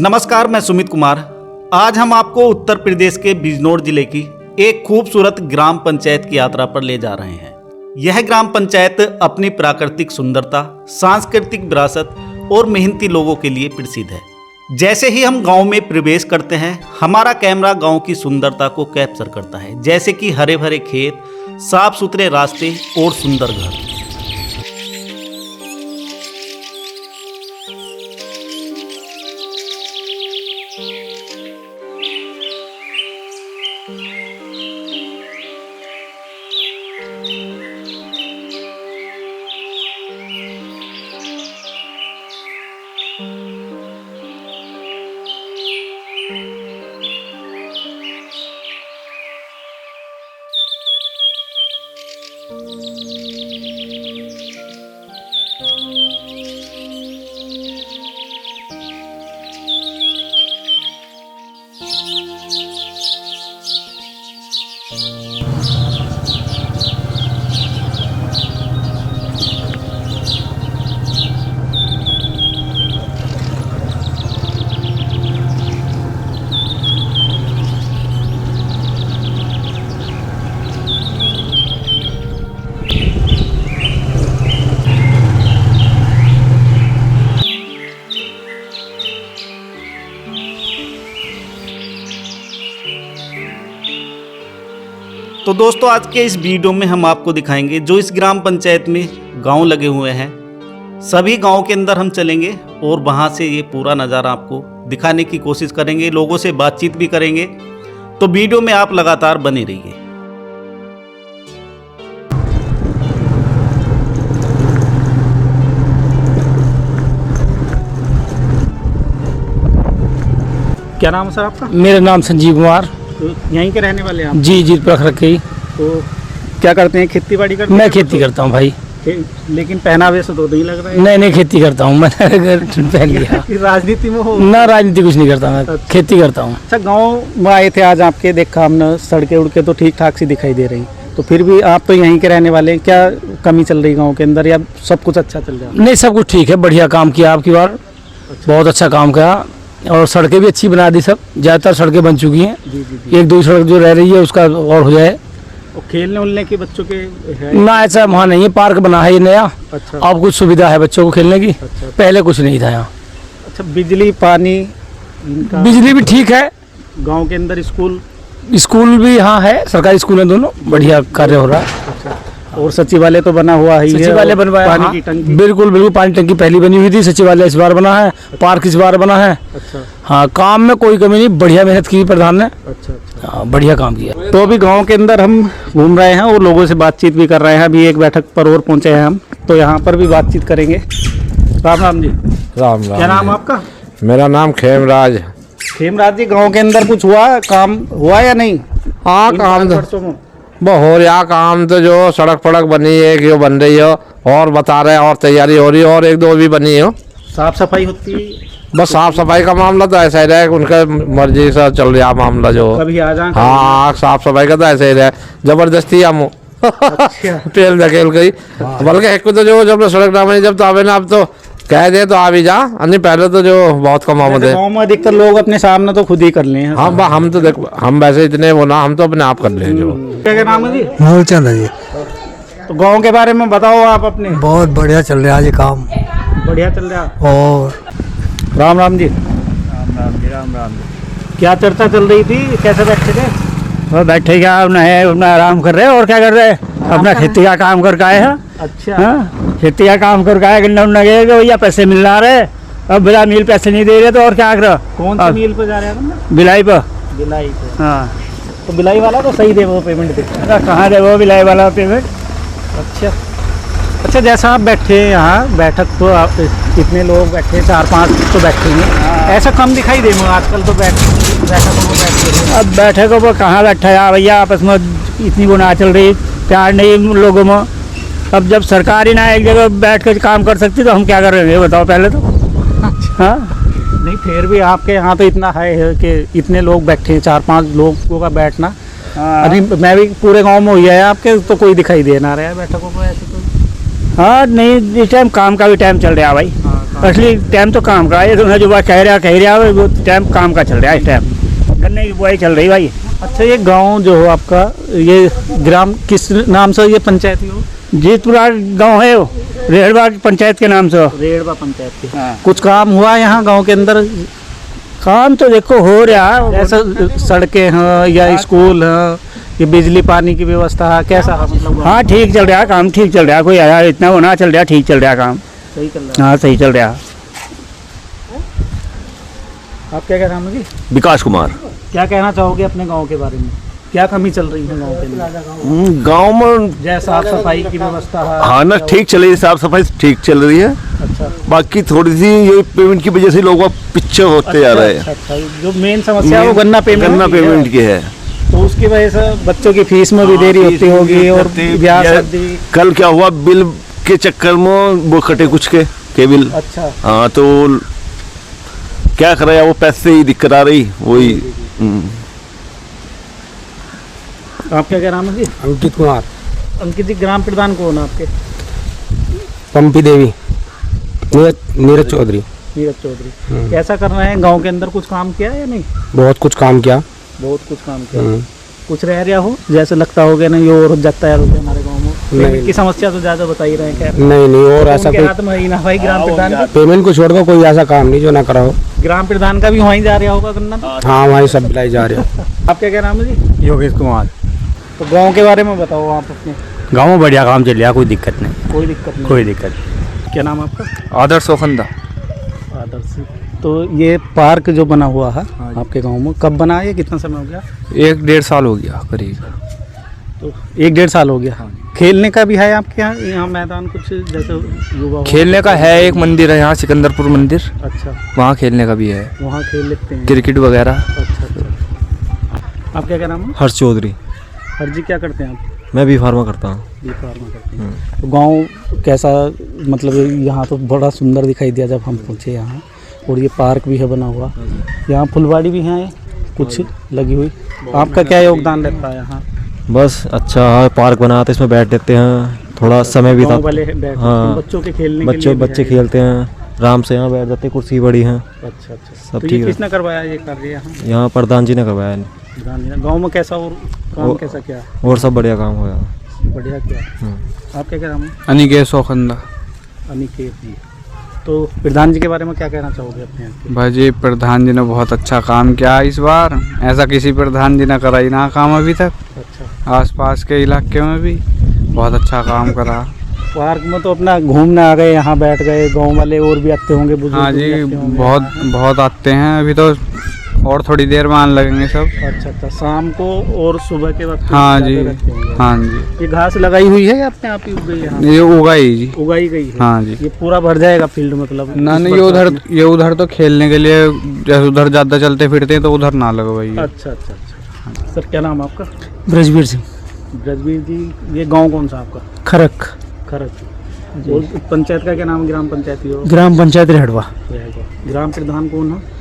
नमस्कार, मैं सुमित कुमार। आज हम आपको उत्तर प्रदेश के बिजनौर जिले की एक खूबसूरत ग्राम पंचायत की यात्रा पर ले जा रहे हैं। यह ग्राम पंचायत अपनी प्राकृतिक सुंदरता, सांस्कृतिक विरासत और मेहनती लोगों के लिए प्रसिद्ध है। जैसे ही हम गांव में प्रवेश करते हैं, हमारा कैमरा गांव की सुंदरता को कैप्चर करता है, जैसे कि हरे भरे खेत, साफ सुथरे रास्ते और सुंदर घर। तो दोस्तों, आज के इस वीडियो में हम आपको दिखाएंगे जो इस ग्राम पंचायत में गांव लगे हुए हैं। सभी गांव के अंदर हम चलेंगे और वहां से ये पूरा नज़ारा आपको दिखाने की कोशिश करेंगे, लोगों से बातचीत भी करेंगे। तो वीडियो में आप लगातार बने रहिए। क्या नाम है सर आपका? मेरा नाम संजीव कुमार। तो यहीं के रहने वाले हैं आप? जी जी, रख रखी। तो क्या करते हैं, खेती बाड़ी करते हैं? मैं खेती करता हूँ भाई। लेकिन पहनावे से तो नहीं लग रहा है। नहीं, खेती करता हूँ। मैंने पहन लिया। राजनीति में हो ना, राजनीति कुछ नहीं करता मैं। अच्छा। खेती करता हूँ। अच्छा, गांव में आए थे आज आपके, देखा हमने सड़कें उड़के तो ठीक ठाक सी दिखाई दे रही, तो फिर भी आप तो यहीं के रहने वाले हैं, क्या कमी चल रही गाँव के अंदर या सब कुछ अच्छा चल रहा है? नहीं, सब कुछ ठीक है, बढ़िया काम किया आपकी बार। बहुत अच्छा काम किया और सड़कें भी अच्छी बना दी। सब ज़्यादातर सड़कें बन चुकी हैं। जी। एक दो सड़क जो रह रही है उसका और हो जाए। और खेलने उलने के बच्चों के है? ना, ऐसा वहाँ नहीं है। पार्क बना है ये नया। अच्छा। अब कुछ सुविधा है बच्चों को खेलने की। अच्छा। पहले कुछ नहीं था यहाँ। अच्छा, बिजली पानी इनका? बिजली भी ठीक है। गांव के अंदर स्कूल भी यहाँ है, सरकारी स्कूल है, दोनों बढ़िया कार्य हो रहा है। अच्छा। और सचिवालय तो बना हुआ है? सचिवालय बनवाया, पानी हाँ, की टंकी? बिल्कुल पानी टंकी पहली बनी हुई थी। सचिवालय इस बार बना है। पार्क इस बार बना है। अच्छा। हाँ, काम में कोई कमी नहीं, बढ़िया मेहनत की प्रधान ने। अच्छा। हाँ, बढ़िया काम किया। तो अभी गांव के अंदर हम घूम रहे हैं और लोगों से बातचीत भी कर रहे हैं। अभी एक बैठक पर और पहुंचे हैं हम, तो यहाँ पर भी बातचीत करेंगे। राम राम जी। राम राम। क्या नाम आपका? मेरा नाम खेमराज। खेमराज जी, गांव के अंदर कुछ काम हुआ या नहीं? हाँ, काम तो हो रहा। काम तो जो सड़क फड़क बनी है कि वो बन रही हो और बता रहे हैं, और तैयारी हो रही है, और एक दो भी बनी हो। साफ सफाई होती? बस साफ सफाई का मामला तो ऐसा ही रहा, उनका मर्जी से चल रहा मामला जो। कभी आ जाए? हाँ, साफ सफाई का तो ऐसा ही रहा, जबरदस्ती हम पेल धकेल गई। बल्कि एक तो जो जब सड़क ना बनी, जब तो आवे ना, अब तो कह दे तो आ भी जा। नहीं, पहले तो जो बहुत कम आमद है। गाँव में अधिकतर लोग अपने सामने तो खुद ही कर ले हैं। हाँ, हम तो देखो, हम वैसे इतने वो ना, हम तो अपने आप कर ले जो। क्या नाम है जी? मूलचंद जी। तो गांव के बारे में बताओ आप अपने। बहुत बढ़िया चल रहा है जी काम। बढ़िया चल रहा। और राम राम जी। राम राम जी। क्या चर्चा चल रही थी, कैसे बैठे थे? वो बैठे क्या, अपना आराम कर रहे हैं और क्या कर रहे हैं, अपना खेती का काम करके आए हैं। अच्छा। हाँ, खेती का काम करके आए, गन्ना उन्ना गए भैया, पैसे मिल रहे। अब बिला मिल पैसे नहीं दे रहे तो और क्या कर रहा? कौन सी मिल पे जा रहे हैं? बिलाई पर। बिलाई पे? हाँ, तो बिलाई वाला तो सही दे वो पेमेंट दे। कहाँ दे वो बिलाई वाला पेमेंट? अच्छा। अच्छा, जैसा आप बैठे हैं यहाँ, बैठक तो आप कितने लोग बैठे? 4-5 तो बैठेंगे। ऐसा कम दिखाई दे आजकल तो बैठकों में बैठ। अब बैठकों पर कहाँ बैठा है भैया, आपस में इतनी वो ना चल रही, प्यार नहीं लोगों में। अब जब सरकार ही ना एक जगह बैठ कर काम कर सकती तो हम क्या कर रहे हैं बताओ पहले तो। हाँ, नहीं, फिर भी आपके यहाँ तो इतना है कि इतने लोग बैठे हैं, 4-5 लोगों का बैठना। अभी मैं भी पूरे गांव में हुई है आपके, तो कोई दिखाई दे ना रहा है बैठकों को ऐसे तो। हाँ नहीं, इस टाइम काम का भी टाइम चल रहा है भाई। हाँ, असली टाइम तो काम का है, तो जो बात कह रहा है वो टाइम काम का चल रहा है। इस टाइम गन्ने की बुआई चल रही भाई। अच्छा, ये गांव जो हो आपका, ये ग्राम किस नाम से ये पंचायत हो? जीतपुरा गांव है वो, रेहड़वा पंचायत के नाम से। रेड़वा पंचायत के। हाँ। कुछ काम हुआ यहाँ गांव के अंदर? काम तो देखो हो रहा है, जैसे सड़कें हैं या स्कूल हैं, ये बिजली पानी की व्यवस्था है, कैसा है मतलब? हाँ ठीक चल रहा है काम, ठीक चल रहा है, कोई आया इतना होना चल रहा है, ठीक चल रहा है काम। सही चल रहा है। हाँ सही चल रहा है। आप क्या कह रहे हैं जी? विकास कुमार। क्या कहना चाहोगे अपने गांव के बारे में? क्या कमी चल रही है गांव के अंदर? गांव में जैसे साफ सफाई की व्यवस्था है? हाँ ना, ठीक चल रही है, साफ सफाई ठीक चल रही है। अच्छा। बाकी थोड़ी सी ये पेमेंट की वजह से लोग पीछे होते जा रहे हैं। अच्छा, जो मेन समस्या है वो गन्ना पेमेंट की है। तो उसकी वजह से बच्चों की फीस में भी देरी होती होगी और ब्याह शादी। कल क्या हुआ, बिल के चक्कर में वो कटे कुछ के बिल। अच्छा। हाँ, तो क्या कर रहा है, वो पैसे ही दिक्कत आ रही वही। आप क्या कह रहे हैं जी? अंकित कुमार। अंकित जी, ग्राम प्रधान कौन है आपके? पंपी देवी। नीरज चौधरी। नीरज चौधरी। कैसा कर रहे हैं गांव के अंदर? कुछ काम किया है या नहीं? बहुत कुछ काम किया। बहुत कुछ काम किया। कुछ रह गया हो जैसे लगता हो गया ना, ये और जाता है हमारे गांव में? पेमेंट की समस्या तो ज्यादा बता ही रहे हैं। नहीं और ऐसा कोई हाथ में ही ना भाई, ग्राम प्रधान का पेमेंट को छोड़कर कोई ऐसा काम नहीं जो ना करा हो। ग्राम प्रधान का भी वहीं जा रहा होगा गन्ना? हाँ वहीं सब बिलाई जा रहे हो। आप क्या कह रहे हैं जी? योगेश कुमार। तो गांव के बारे में बताओ आप अपने। गाँव में बढ़िया काम चल रहा, कोई दिक्कत नहीं। कोई दिक्कत नहीं? कोई दिक्कत नहीं। क्या नाम आपका? आदर्श ओखंदा। आदर्श। तो ये पार्क जो बना हुआ है आपके गांव में, कब बना है? कितना समय हो गया? 1-1.5 साल हो गया करीब। तो 1-1.5 साल हो गया। खेलने का भी है आपके यहाँ मैदान कुछ, जैसे युवा? खेलने का है, एक मंदिर है यहाँ सिकंदरपुर मंदिर, अच्छा। वहाँ खेलने का भी है, वहाँ खेल लेते हैं क्रिकेट वगैरह। अच्छा। आप क्या नाम है? हर्ष चौधरी। हर जी, क्या करते हैं आप? मैं भी फार्मा करता हूँ। बी फार्मा करते हैं। तो गांव कैसा, मतलब यहाँ तो बड़ा सुंदर दिखाई दिया जब हम पहुँचे यहाँ, और ये पार्क भी है बना हुआ, यहाँ फुलवाड़ी भी है कुछ लगी हुई। आपका क्या योगदान रहता है यहाँ? बस अच्छा है, पार्क बना तो इसमें बैठ देते हैं, थोड़ा समय भी गाँव वाले बैठते हैं, हाँ, बच्चों के खेलने के लिए बच्चे खेलते हैं, आराम से यहाँ बैठ जाते हैं, कुर्सी बड़ी है। अच्छा। सब तो ठीक ये है। किसने करवाया ये कार्य यहाँ? यहाँ प्रधान जी ने करवाया है। गाँव में कैसा और काम कैसा किया? और सब बढ़िया काम हुआ। बढ़िया किया। आप क्या कह रहे हैं? अनिकेत ओखंदा। अनिकेत जी। तो प्रधान जी के बारे में क्या कहना चाहोगे अपने यहाँ के? भाई जी, प्रधान जी ने बहुत अच्छा काम किया इस बार, ऐसा किसी प्रधान जी ने करा ही ना काम अभी तक। अच्छा। आसपास के इलाके में भी बहुत अच्छा काम करा। पार्क में तो अपना घूमने आ गए, यहाँ बैठ गए, गांव वाले और भी आते होंगे, बुजुर्ग हाँ भी जी, आते होंगे। बहुत आते हैं, अभी तो और थोड़ी देर में आने लगेंगे सब। अच्छा। शाम को और सुबह के वक्त हाँ जी, ज़्यादा रहते होंगे। हाँ जी। ये घास लगाई हुई है या अपने आप ही उग गई यहाँ? ये उगाई जी। उगाई गई है? हाँ जी। ये पूरा भर जाएगा फील्ड, मतलब? ना इस नहीं, बरसात में? ये उधर तो खेलने के लिए, जैसे उधर ज़्यादा चलते फिरते हैं तो उधर ना लगवाइए। अच्छा। सर, क्या नाम आपका? ब्रजवीर सिंह। ब्रजवीर जी, ये गाँव कौन सा आपका? खरक। और पंचायत का क्या नाम? ग्राम पंचायत ही हो? ग्राम पंचायत रेहड़वा। ग्राम प्रधान कौन है?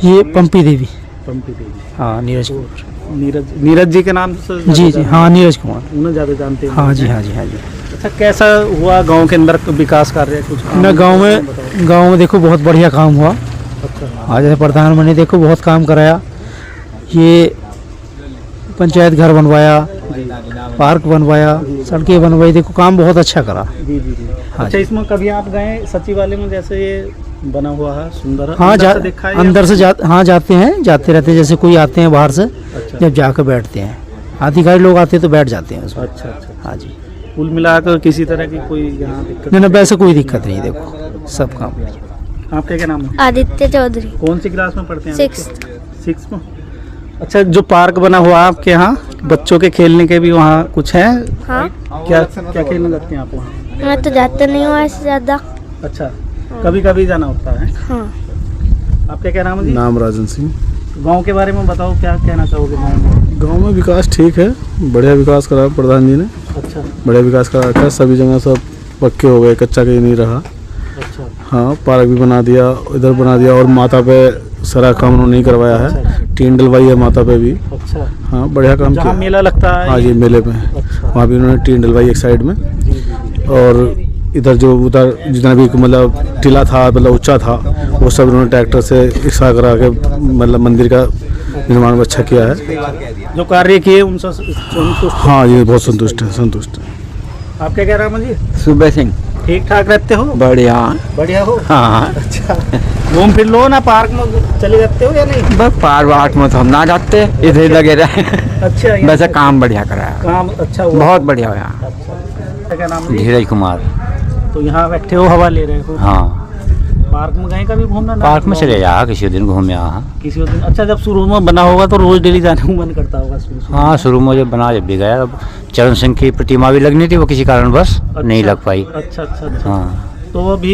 ये पंपी देवी। पंपी देवी। हाँ नीरज कुमार। नीरज जी के नाम से? जी हाँ नीरज कुमार। उन्हें ज़्यादा जानते हैं? हाँ जी। अच्छा, कैसा हुआ गांव के अंदर विकास कार्य कुछ? ना गांव में देखो बहुत बढ़िया काम हुआ। अच्छा। आज प्रधानमंत्री ने देखो बहुत काम कराया, ये पंचायत घर बनवाया, पार्क बनवाया, सड़कें बनवाई, देखो काम बहुत अच्छा करा। जी। अच्छा, इसमें कभी आप गए सचिवालय में? जैसे ये बना हुआ है सुंदर, हाँ देखा है? अंदर से जाते रहते हैं, जैसे कोई आते हैं बाहर से, अच्छा। जब जाकर बैठते हैं, अधिकारी लोग आते हैं तो बैठ जाते हैं उसमें। अच्छा। हाँ जी। कुल मिलाकर किसी तरह की कोई यहाँ दिक्कत? नहीं वैसे कोई दिक्कत नहीं, देखो सब काम। आपका क्या नाम है? आदित्य चौधरी। कौन सी क्लास में पढ़ते हैं? 6th में। अच्छा, जो पार्क बना हुआ आपके यहाँ, बच्चों के खेलने के भी वहाँ कुछ है? हाँ, क्या खेलने लगते हैं आप वहाँ? मैं तो जाते नहीं हूँ ऐसे ज़्यादा। अच्छा, कभी कभी जाना होता है। हाँ। आपका क्या नाम है जी? नाम राजन सिंह। गांव के बारे में बताओ, क्या कहना चाहोगे गांव में? गांव में विकास ठीक है, बढ़िया विकास करा प्रधान जी ने। अच्छा। बढ़िया विकास करा रखा है, सभी जगह सब पक्के हो गए, कच्चा कहीं नहीं रहा। अच्छा। हाँ, पार्क भी बना दिया, इधर बना दिया, और माता पे सारा काम उन्होंने नहीं करवाया है, टीन डलवाई है माता पे भी। अच्छा। हाँ, बढ़िया काम जहाँ किया। मेला लगता है? हाँ जी, मेले में अच्छा। वहाँ भी उन्होंने टीन डलवाई एक साइड में, और इधर जो उधर जितना भी मतलब टीला था मतलब ऊंचा था वो सब उन्होंने ट्रैक्टर से इकट्ठा करा के मतलब मंदिर का निर्माण अच्छा किया है। जो कार्य किए उनसे संतुष्ट? हाँ ये बहुत संतुष्ट है, संतुष्ट है। आप क्या कह रहे हैं जी? सुबह सिंह ठीक ठाक रहते हो? बढ़िया। बढ़िया हो? हाँ अच्छा, घूम फिर लो ना, पार्क में चले जाते हो या नहीं? बस पार वाट में तो हम ना जाते, इधर ही लगे रहे। अच्छा, यहाँ वैसे पे काम बढ़िया कराया, काम अच्छा हुआ? बहुत बढ़िया हुआ। अच्छा, क्या नाम है? धीरज कुमार। तो यहाँ बैठे हो, हवा ले रहे हो? हाँ, पार्क में गए कभी घूमना? पार्क में चले जा, किसी दिन घूमे यहाँ। किसी दिन? अच्छा, जब शुरू में बना होगा तो रोज डेली जाने को मन करता होगा शुरू? हाँ, शुरू में जब बना जब भी गया। अब चरण सिंह की प्रतिमा भी लगनी थी, वो किसी कारण बस नहीं लग पाई। अच्छा अच्छा अच्छा। हाँ, तो अभी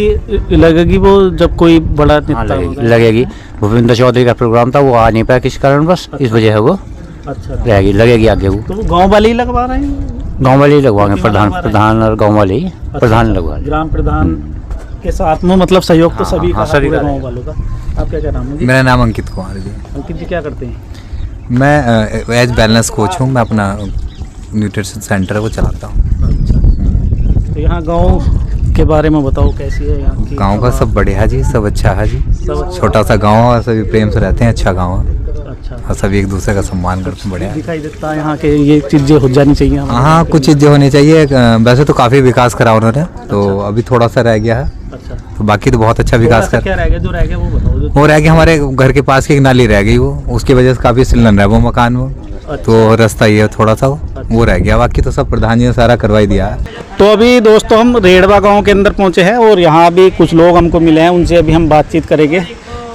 लगेगी वो जब कोई बड़ा हाँ नेता होगा? लगेगी। भूपेंद्र चौधरी का प्रोग्राम था, वो आ नहीं पाया किसी कारणवश, इस वजह है वो अच्छा, रहेगी, लगेगी आगे वो। तो वो गांव वाले ही लगवा रहे हैं? गाँव वाले ही लगवाएंगे, प्रतिमा प्रधान लगवा रहे हैं? प्रधान और गाँव वाले ही, प्रधान अच्छा, लगवा। ग्राम प्रधान के साथ में मतलब सहयोग तो हाँ, सभी हाँ, का, सभी पूरे का गाँव वालों का। आप क्या नाम है जी? मेरा नाम अंकित कुमार जी। अंकित जी क्या करते हैं? मैं एज बैलेंस कोच हूँ। मैं अपना न्यूट्रिशन सेंटर को चलाता हूँ। अच्छा, तो यहाँ गांव के बारे में बताओ, कैसी है यहाँ की? गांव का सब बढ़िया जी, सब अच्छा है जी। सब अच्छा। छोटा सा गांव है, सभी प्रेम से रहते हैं, अच्छा गांव है अच्छा, और सभी एक दूसरे का सम्मान करते हैं, बढ़िया है। दिखाई देता है यहाँ के, ये चीजें हो जानी चाहिए हमारे हाँ, यहाँ कुछ चीज़ें होनी चाहिए। वैसे तो काफ़ी विकास करा उन्होंने, तो अभी थोड़ा सा रह गया है, पे। अच्छा, तो बाकी तो बहुत अच्छा विकास थोड़ा सा कर। क्या रह गया? जो रह गया वो बताओ। जो वो रह गया हमारे घर के पास की एक नाली रह गई, वो उसकी वजह से काफ़ी सिलन रहा है वो मकान में। तो रास्ता ये थोड़ा सा वो रह गया, बाकी तो सब प्रधान जी ने सारा करवाई दिया है। तो अभी दोस्तों हम रेड़वा गांव के अंदर पहुंचे हैं और यहाँ भी कुछ लोग हमको मिले हैं, उनसे अभी हम बातचीत करेंगे।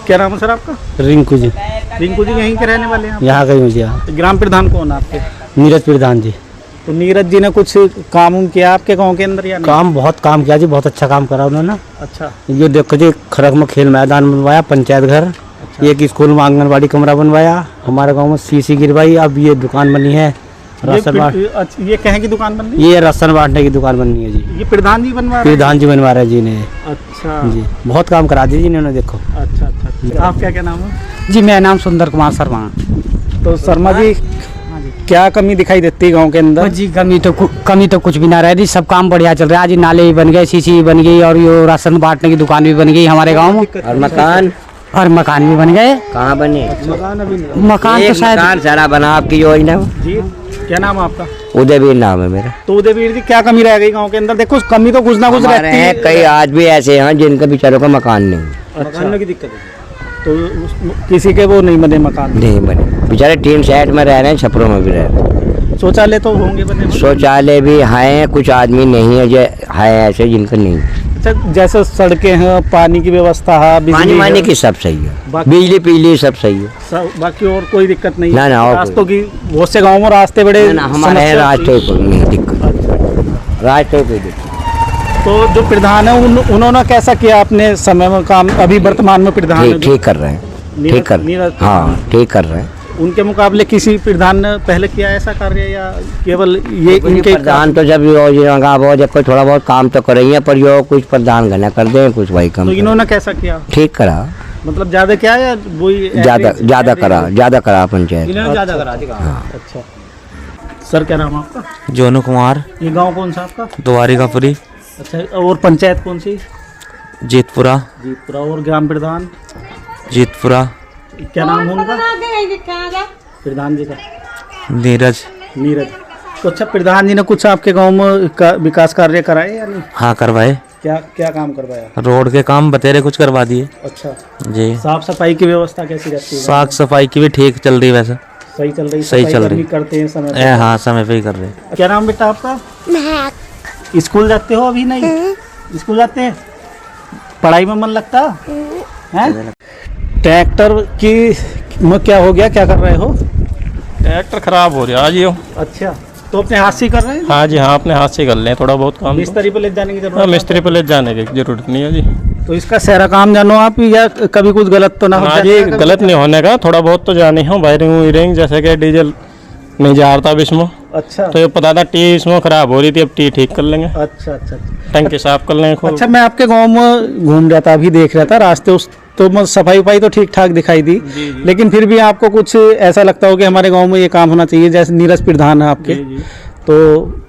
क्या नाम है सर आपका? रिंकू जी, रिंकू जी यहीं के रहने वाले हैं आप? यहाँ गई मुझे। ग्राम प्रधान कौन है आपके? नीरज प्रधान जी। तो नीरज जी ने कुछ काम उम किया आपके गांव के अंदर या नहीं? काम बहुत काम किया जी, बहुत अच्छा काम करा उन्होंने। अच्छा, ये देखो जी, खड़क में खेल मैदान बनवाया, पंचायत घर, एक स्कूल में आंगनबाड़ी कमरा बनवाया, हमारे गांव में सीसी गिरवाई, अब ये दुकान बनी है राशन बांट। ये कहें की दुकान बन रही? ये राशन बांटने की दुकान बननी है जी। ये प्रधान जी बनवा रहे हैं? प्रधान जी बनवा रहे जी ने। अच्छा जी, बहुत काम करा दिया जी इन्होंने, देखो। अच्छा अच्छा। आप क्या नाम है? जी, मेरा नाम सुंदर कुमार शर्मा। तो शर्मा जी, क्या कमी दिखाई देती है गांव के अंदर? जी, कमी तो कुछ भी ना रह रही, सब काम बढ़िया चल रहा है जी। नाले भी बन गए, सीसी भी बन गई और ये राशन बांटने की दुकान भी बन गई हमारे गांव में, और मकान भी बन गए। कहाँ बने? मकान तो शायद मकान सारा बना आपकी योजना। जी, क्या नाम है आपका? उदयवीर नाम है मेरा। तो उदयवीर जी, क्या कमी रह गई गांव के अंदर? देखो कमी तो कुछ ना कुछ रहती है। कई आज भी ऐसे हैं जिनके बेचारों का मकान नहीं, अच्छा, की दिक्कत है तो किसी के वो नहीं बने मकान? नहीं बने, बेचारे टीन सेट में रह रहे हैं, छपरों में भी रह रहे हैं। शौचालय तो होंगे बने? शौचालय भी हैं, कुछ आदमी नहीं है, जो है ऐसे जिनका नहीं। अच्छा, जैसे सड़कें हैं, पानी की व्यवस्था है, पानी वानी है, की सब सही है, बाकी- बिजली पिजली सब सही है। सब बाकी और कोई दिक्कत नहीं? ना, ना, और रास्तों की बहुत से गाँव में रास्ते बड़े हमारे समस्या- रास्ते को नहीं दिक्कत, रास्ते को दिक्कत। तो जो प्रधान है उन्होंने कैसा किया अपने समय में काम? अभी वर्तमान में प्रधान है जो- ठीक कर रहे हैं, ठीक कर, नीरज हाँ ठीक कर रहे हैं। उनके मुकाबले किसी प्रधान ने पहले किया ऐसा कार्य या केवल ये इनके? प्रधान तो जब योजना वो जब कोई थोड़ा बहुत काम तो कर रही है, पर जो कुछ प्रधान गना कर दे, कुछ वही कम। तो इन्होंने कैसा किया? ठीक करा, मतलब ज्यादा क्या या वही? ज्यादा करा पंचायत। इन्होंने ज्यादा करा दिया। अच्छा सर, क्या नाम है आपका? जोनू कुमार, ये गांव कौन सा आपका? द्वारिकापुरी, अच्छा, और पंचायत कौन सी? जीतपुरा। जीतपुरा। और ग्राम प्रधान? जीतपुरा। क्या नाम है उनका? प्रधान जी का? नीरज। नीरज। तो अच्छा, प्रधान जी ने कुछ आपके गांव में विकास कार्य कराए या नहीं? हाँ करवाए, क्या क्या काम करवाया? रोड के काम बतेरे कुछ करवा दिए। अच्छा जी। साफ सफाई की व्यवस्था कैसी रहती है? साफ सफाई की भी ठीक चल रही, वैसे सही चल रही? सही सफाई चल कर्मी रही। करते हैं समय पे? हाँ, समय पे ही कर रहे हैं। क्या नाम बेटा आपका? स्कूल जाते हो अभी? नहीं स्कूल जाते हैं? पढ़ाई में मन लगता है? ट्रैक्टर की में क्या हो गया, क्या कर रहे हो? ट्रैक्टर खराब हो रहा जी। अच्छा, तो अपने हाथ से ही कर रहे हैं? हाँ जी, हाँ अपने हाथ से कर लें थोड़ा बहुत काम। मिस्त्री पे ले जाने की जरूरत? हाँ, मिस्त्री पे ले जाने की जरूरत नहीं है जी। तो इसका सारा काम जानो आप, या कभी कुछ गलत तो ना हो? हाँ जी, गलत नहीं होने का, थोड़ा बहुत तो जानी हो। वायरिंग वीरिंग जैसे कि डीजल नहीं जा रहा था अब इसमें। अच्छा, तो ये पता था टी इसमें खराब हो रही थी, अब टी ठीक कर लेंगे। अच्छा अच्छा। टंकी साफ कर लेंगे खूब। अच्छा, मैं आपके गांव में घूम रहा था, अभी देख रहा था रास्ते, उस तो सफाई वफाई तो ठीक ठाक दिखाई दी, लेकिन फिर भी आपको कुछ ऐसा लगता हो कि हमारे गांव में ये काम होना चाहिए? जैसे नीरज प्रधान है आपके, तो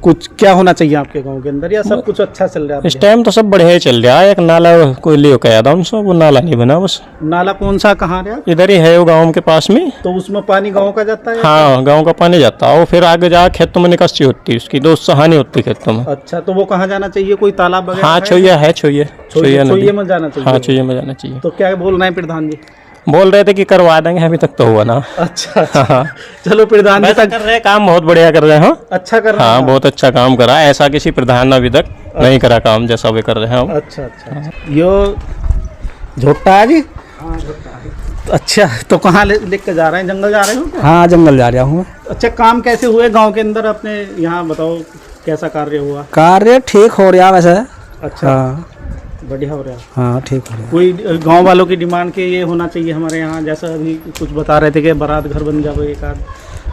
कुछ क्या होना चाहिए आपके गांव के अंदर, या सब कुछ अच्छा चल रहा है? इस टाइम तो सब बढ़िया ही चल रहा है। एक नाला कोई लियो कहा था उनसे, वो नाला नहीं बना बस। नाला कौन सा, कहाँ रहा? इधर ही है वो गाँव के पास में। तो उसमें पानी गांव का जाता है? हाँ, गाँव का पानी जाता है, वो फिर आगे जा खेतों में निकासी होती है उसकी, दोस्त हानि होती है खेतों में। अच्छा, तो वो कहाँ जाना चाहिए, कोई तालाब वगैरह? हाँ, छोइया है, छोइया छोइया में जाना चाहिए। हाँ, छोइया में जाना चाहिए। तो क्या बोल रहे हैं प्रधान जी? बोल रहे थे कि करवा देंगे, अभी तक तो हुआ ना। अच्छा, हाँ। चलो प्रधान जी तक कर रहे हैं, काम बहुत बढ़िया कर रहे हैं। हाँ, अच्छा कर रहे हैं। हाँ, बहुत अच्छा काम करा, ऐसा किसी प्रधान ने अभी तक नहीं करा काम जैसा वे कर रहे हैं हम। अच्छा अच्छा। यो झोट्टा है जी? अच्छा, तो कहाँ लेकर जा रहे हैं, जंगल जा रहे हो? हाँ, जंगल जा रहा हूँ। अच्छा, काम कैसे हुए गांव के अंदर अपने यहाँ, बताओ कैसा कार्य हुआ? कार्य ठीक हो रहा वैसे। अच्छा, हाँ, बढ़िया हो रहा है। हाँ, ठीक हो रहा। कोई गांव वालों की डिमांड के ये होना चाहिए हमारे यहाँ, जैसा अभी कुछ बता रहे थे कि बारात घर बन जाओ एक आध?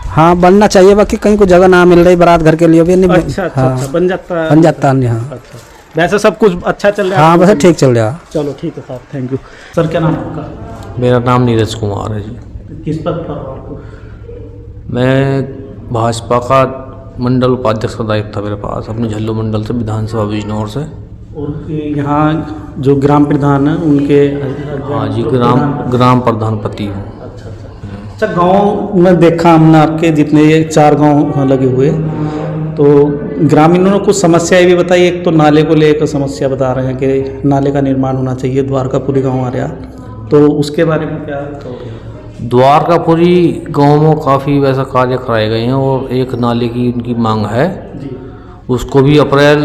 हाँ, बनना चाहिए, बाकी कहीं को जगह ना मिल रही बारात घर के लिए भी नहीं। अच्छा अच्छा, हाँ, अच्छा, बन जाता है। बन जाता है। हाँ, अच्छा, वैसे सब कुछ अच्छा चल रहा है? हाँ, वैसे ठीक चल रहा। चलो ठीक है साहब, थैंक यू। सर क्या नाम आपका? मेरा नाम नीरज कुमार है जी। किस पद पर हो आपको? मैं भाजपा का मंडल उपाध्यक्ष का दायित्व था मेरे पास, अपने झल्लू मंडल से, विधानसभा बिजनौर से। और यहाँ जो ग्राम प्रधान है उनके? हाँ जी, ग्राम प्रधानपति हूँ। अच्छा, गांव में देखा हमने आपके जितने ये 4 गांव लगे हुए, तो ग्रामीणों ने कुछ समस्याएं भी बताई। एक तो नाले को लेकर समस्या बता रहे हैं कि नाले का निर्माण होना चाहिए, द्वारकापुरी गांव आ रहा, तो उसके बारे में क्या कहोगे? द्वारकापुरी गांव में काफ़ी वैसा कार्य कराए गए हैं, और एक नाले की उनकी मांग है जी। उसको भी अप्रैल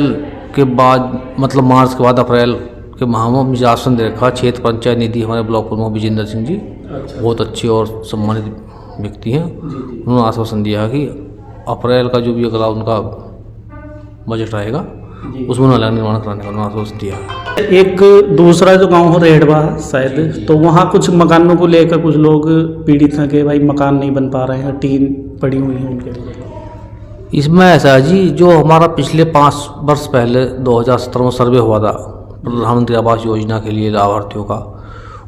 के बाद, मतलब मार्च के बाद अप्रैल के माह में मिजासन दे रखा। क्षेत्र पंचायत निधि हमारे ब्लॉक प्रमुख विजेंद्र सिंह जी, अच्छा, बहुत अच्छे और सम्मानित व्यक्ति हैं। उन्होंने आश्वासन दिया कि अप्रैल का जो भी अगला उनका बजट आएगा उसमें नाला निर्माण कराने का आश्वासन दिया है। एक दूसरा जो गांव हो रेडवा शायद, तो वहाँ कुछ मकानों को लेकर कुछ लोग पीड़ित हैं कि भाई मकान नहीं बन पा रहे हैं, टीन पड़ी हुई है उनके लिए। इसमें ऐसा है जी, जो हमारा पिछले 5 वर्ष पहले 2017 में सर्वे हुआ था प्रधानमंत्री आवास योजना के लिए लाभार्थियों का,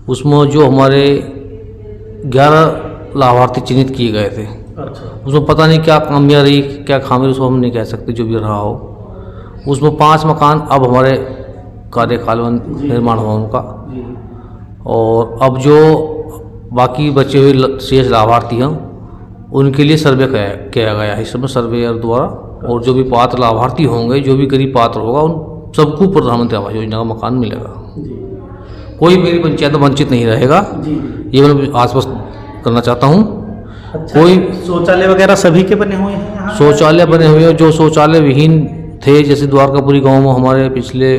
उसमें जो हमारे 11 लाभार्थी चिन्हित किए गए थे। अच्छा, उसमें पता नहीं क्या खामियां रही, क्या खामी, उसको हम नहीं कह सकते, जो भी रहा हो। उसमें 5 मकान अब हमारे कार्यकाल में निर्माण हुआ उनका, और अब जो बाकी बचे हुए शेष लाभार्थी हैं उनके लिए सर्वे किया गया है इस समय सर्वेयर द्वारा, और जो भी पात्र लाभार्थी होंगे, जो भी गरीब पात्र होगा, उन सबको प्रधानमंत्री आवास योजना का मकान मिलेगा। कोई मेरी पंचायत में वंचित नहीं रहेगा, ये मैं आश्वस्त करना चाहता हूँ। अच्छा, कोई शौचालय वगैरह सभी के बने हुए हैं यहाँ? शौचालय बने हुए हैं, जो शौचालय विहीन थे, जैसे द्वारकापुरी गांव में हमारे पिछले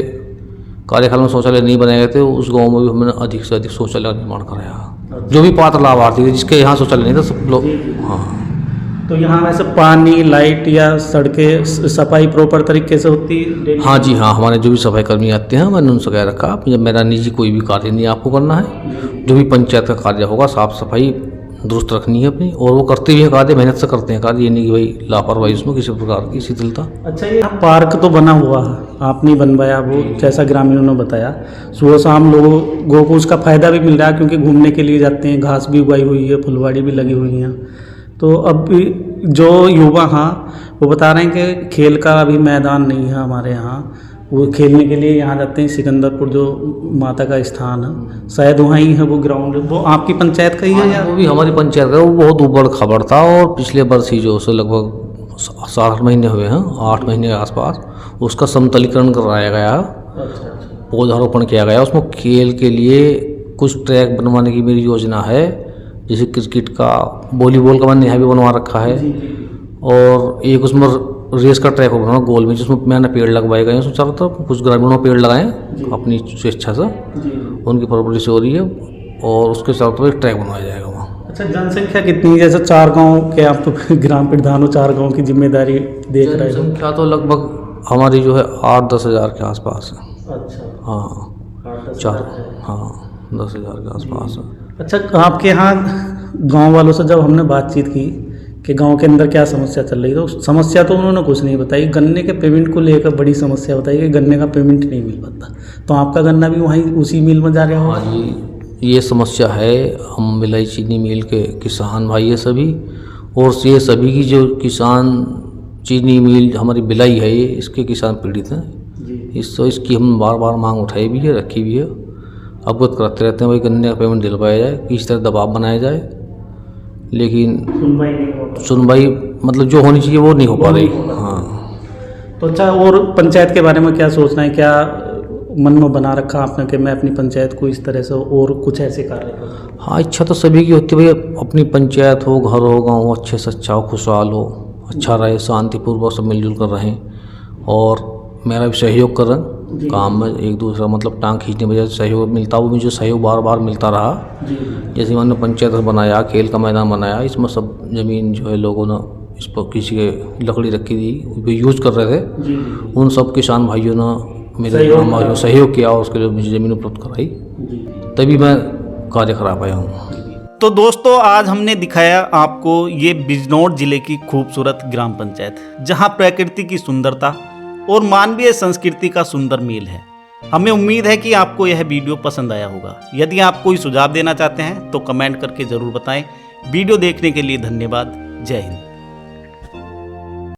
कार्यकाल में शौचालय नहीं बनाए गए थे, उस गांव में भी हमने अधिक से अधिक शौचालय का निर्माण कराया। जो भी पात्र लाभार्थी थे जिसके यहाँ शौचालय नहीं था, सब लोग। हाँ, तो यहाँ वैसे पानी, लाइट या सड़कें सफाई प्रॉपर तरीके से होती है? हाँ जी, हाँ, हमारे जो भी सफाई कर्मी आते हैं मैंने उनसे कह रखा, जब मेरा निजी कोई भी कार्य नहीं आपको करना है, जो भी पंचायत का कार्य होगा साफ सफाई दुरुस्त रखनी है अपनी, और वो करते भी हैं कार्य, मेहनत से करते हैं कार्य, ये नहीं कि भाई लापरवाही उसमें किसी प्रकार की शिथिलता। अच्छा, ये पार्क तो बना हुआ है, आपने बनवाया, वो जैसा ग्रामीणों ने बताया, सुबह शाम लोगों को उसका फ़ायदा भी मिल रहा है क्योंकि घूमने के लिए जाते हैं, घास भी उगाई हुई है, फुलवाड़ी भी लगी हुई हैं। तो अब जो युवा हाँ वो बता रहे हैं कि खेल का अभी मैदान नहीं है हमारे यहाँ, वो खेलने के लिए यहाँ जाते हैं सिकंदरपुर, जो माता का स्थान है, शायद वहाँ ही है वो ग्राउंड। वो आपकी पंचायत का ही है या? वो भी हमारी पंचायत का, वो बहुत ऊबड़ खबर था, और पिछले वर्ष ही जो उसे लगभग 7 महीने हुए हैं, 8 महीने के आसपास, उसका समतलीकरण कराया गया, पौधारोपण किया गया। उसमें खेल के लिए कुछ ट्रैक बनवाने की मेरी योजना है, जैसे क्रिकेट का, वॉलीबॉल का मैंने यहाँ भी बनवा रखा है, और एक उसमें रेस का ट्रैक होगा गोल में, जिसमें मैंने पेड़ लगवाए गए हैं उसमें चारों तरफ। कुछ ग्रामीणों ने पेड़ लगाए अपनी स्वेच्छा से, उनकी परवरिश हो रही है, और उसके चारों तरफ एक ट्रैक बनवाया जाएगा वहाँ। अच्छा, जनसंख्या कितनी है? जैसे 4 गांव के आप तो ग्राम प्रधान हो, 4 गांव की जिम्मेदारी देख रहे हो। जनसंख्या तो लगभग हमारी जो है 8-10 हज़ार के आसपास है। अच्छा, हाँ, 10 हज़ार के आसपास है। अच्छा, आपके यहाँ गांव वालों से जब हमने बातचीत की कि गांव के अंदर क्या समस्या चल रही, तो समस्या तो उन्होंने कुछ नहीं बताई, गन्ने के पेमेंट को लेकर बड़ी समस्या बताई कि गन्ने का पेमेंट नहीं मिल पाता। तो आपका गन्ना भी वहीं उसी मिल में जा रहा होगा? हाँ जी, ये समस्या है। हम भिलाई चीनी मिल के किसान भाई है सभी, और ये सभी की जो किसान चीनी मिल, हमारी बिलाई है, ये इसके किसान पीड़ित हैं। इसकी हम बार बार मांग उठाई भी है, रखी भी है, अवगत कराते रहते हैं भाई गन्ने का पेमेंट दिलवाया जाए, किस तरह दबाव बनाया जाए, लेकिन सुनवाई मतलब जो होनी चाहिए वो नहीं हो पा रही। हाँ। तो अच्छा, और पंचायत के बारे में क्या सोचना है, क्या मन में बना रखा आपने कि मैं अपनी पंचायत को इस तरह से और कुछ ऐसे कार्य करूं? हाँ, इच्छा तो सभी की होती है भाई, अपनी पंचायत हो, घर हो, गाँव हो, अच्छे से अच्छा हो, खुशहाल हो, अच्छा रहे, शांतिपूर्वक सब मिलजुल कर रहें। और मेरा भी सहयोग कर रहे काम में, एक दूसरा मतलब टांग खींचने वजह से सहयोग मिलता, वो मुझे सहयोग बार बार मिलता रहा। जैसे मैंने पंचायत बनाया, खेल का मैदान बनाया, इसमें सब जमीन जो है लोगों ने इस पर किसी के लकड़ी रखी थी, वो यूज कर रहे थे, उन सब किसान भाइयों ने मेरे सहयोग किया और उसके लिए मुझे ज़मीन उपलब्ध कराई, तभी मैं कार्य करा पाया हूँ। तो दोस्तों, आज हमने दिखाया आपको ये बिजनौर जिले की खूबसूरत ग्राम पंचायत, जहां प्रकृति की सुंदरता और मानवीय संस्कृति का सुंदर मेल है। हमें उम्मीद है कि आपको यह वीडियो पसंद आया होगा। यदि आप कोई सुझाव देना चाहते हैं तो कमेंट करके ज़रूर बताएं। वीडियो देखने के लिए धन्यवाद। जय हिंद।